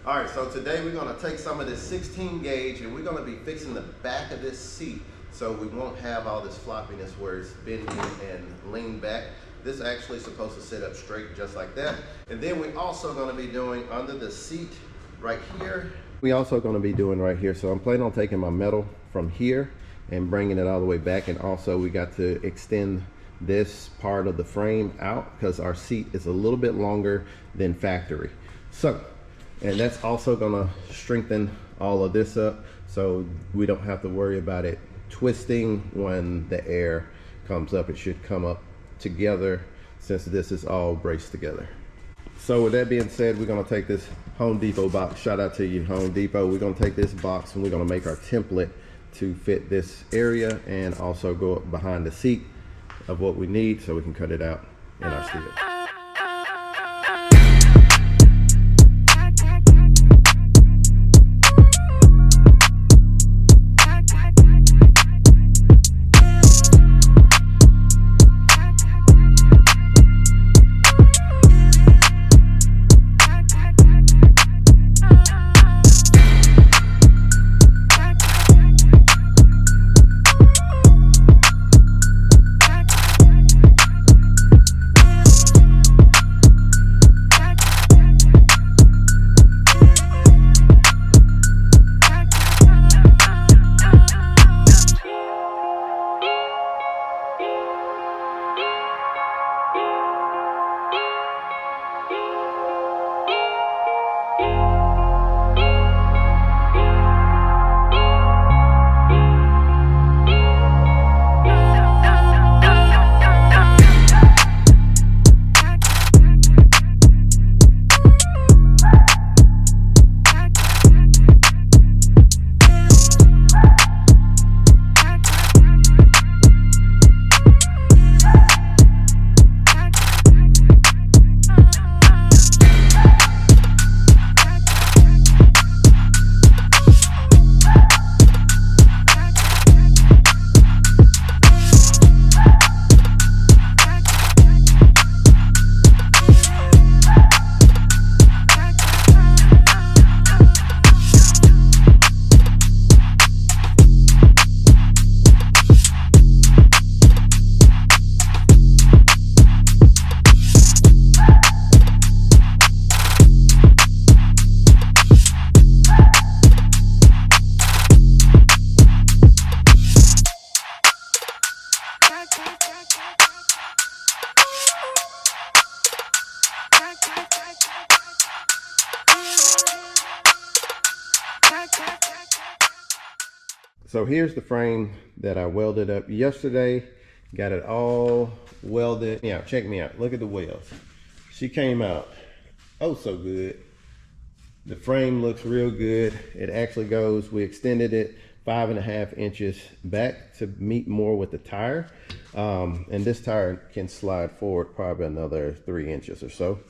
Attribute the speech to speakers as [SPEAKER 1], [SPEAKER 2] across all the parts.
[SPEAKER 1] All right, so today we're gonna take some of this 16 gauge and we're gonna be fixing the back of this seat so we won't have all this floppiness where it's bending and lean back. This is actually supposed to sit up straight just like that. And then we're also gonna be doing under the seat right here. We also gonna be doing right here. So I'm planning on taking my metal from here and bringing it all the way back. And also we got to extend this part of the frame out because our seat is a little bit longer than factory. So, and that's also gonna strengthen all of this up so we don't have to worry about it twisting when the air comes up. It should come up together since this is all braced together. So with that being said, we're gonna take this Home Depot box. Shout out to you, Home Depot. We're gonna take this box and we're gonna make our template to fit this area and also go up behind the seat of what we need so we can cut it out in our studio. So here's the frame that I welded up yesterday. Got it all welded. Yeah, check me out. Look at the welds. She came out oh so good. The frame looks real good. It actually goes, we extended it 5.5 inches back to meet more with the tire. And this tire can slide forward probably another 3 inches or so.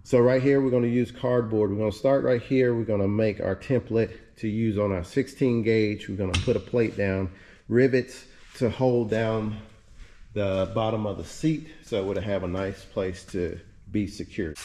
[SPEAKER 1] So right here, we're gonna use cardboard. We're gonna start right here. We're gonna make our template to use on our 16 gauge. We're gonna put a plate down, rivets to hold down the bottom of the seat so it would have a nice place to be secured.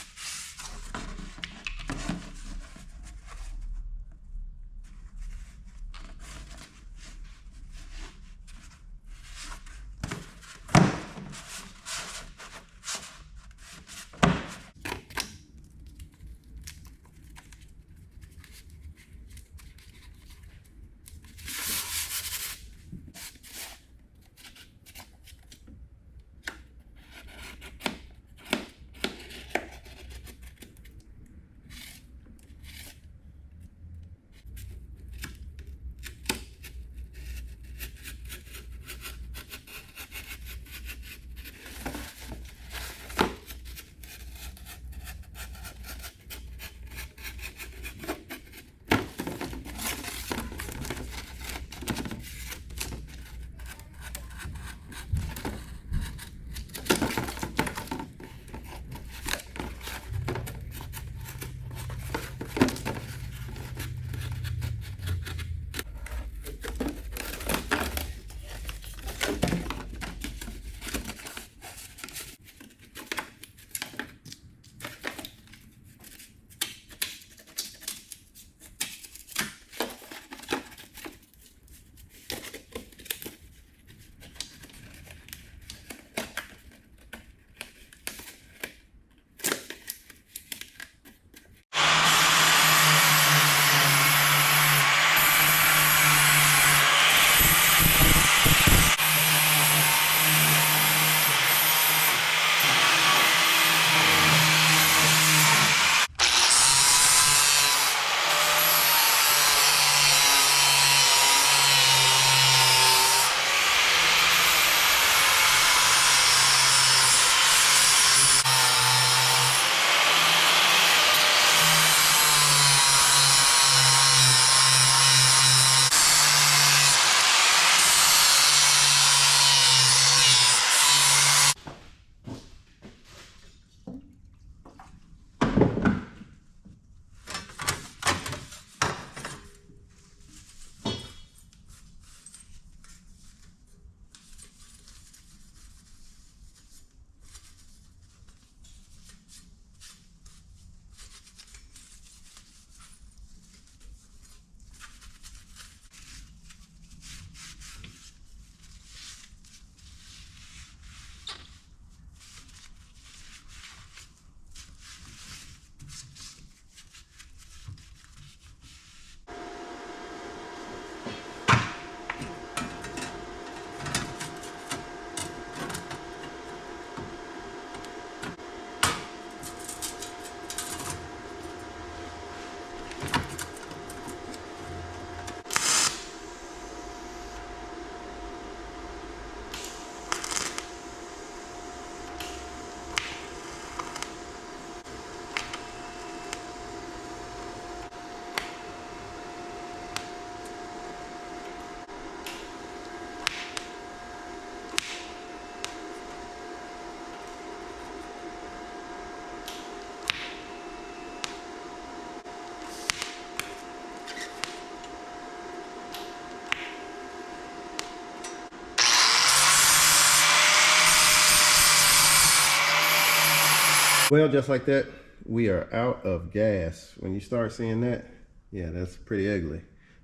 [SPEAKER 1] Well, just like that, we are out of gas. When you start seeing that, yeah, that's pretty ugly.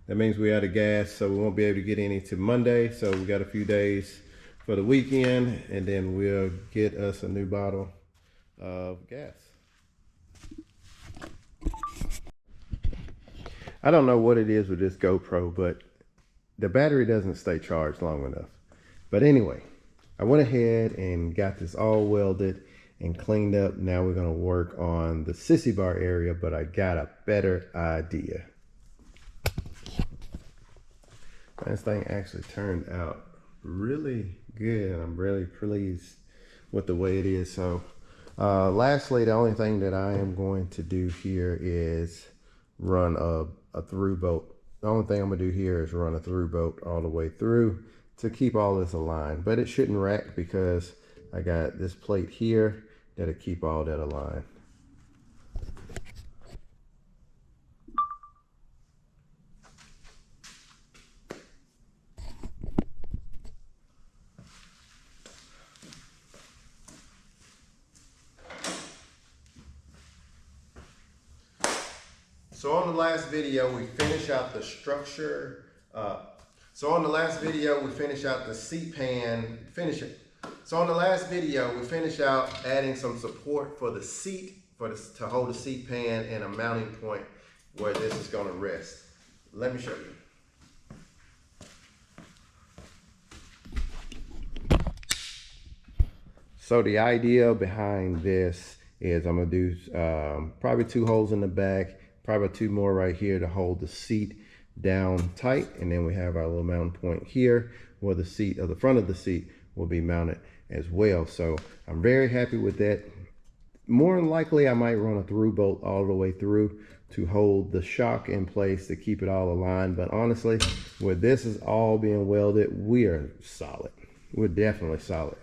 [SPEAKER 1] That means we're out of gas, so we won't be able to get any to Monday. So we got a few days for the weekend, and then we'll get us a new bottle of gas. I don't know what it is with this GoPro, but the battery doesn't stay charged long enough. But anyway, I went ahead and got this all welded and cleaned up. Now we're gonna work on the sissy bar area, but I got a better idea. This thing actually turned out really good, and I'm really pleased with the way it is. So lastly, the only thing that I am going to do here is run a through bolt. The only thing I'm gonna do here is run a through bolt all the way through to keep all this aligned, but it shouldn't rack because I got this plate here that'll keep all that aligned. So on the last video, we finish out the structure. So on the last video, we finish out the seat pan, finish it. So on the last video, we finish out adding some support for the seat, to hold the seat pan and a mounting point where this is gonna rest. Let me show you. So the idea behind this is I'm gonna do probably 2 holes in the back, probably 2 more right here to hold the seat down tight, and then we have our little mounting point here where the seat, or the front of the seat, will be mounted as well. So I'm very happy with that. More than likely I might run a through bolt all the way through to hold the shock in place to keep it all aligned, but honestly, where this is all being welded, we are solid. We're definitely solid.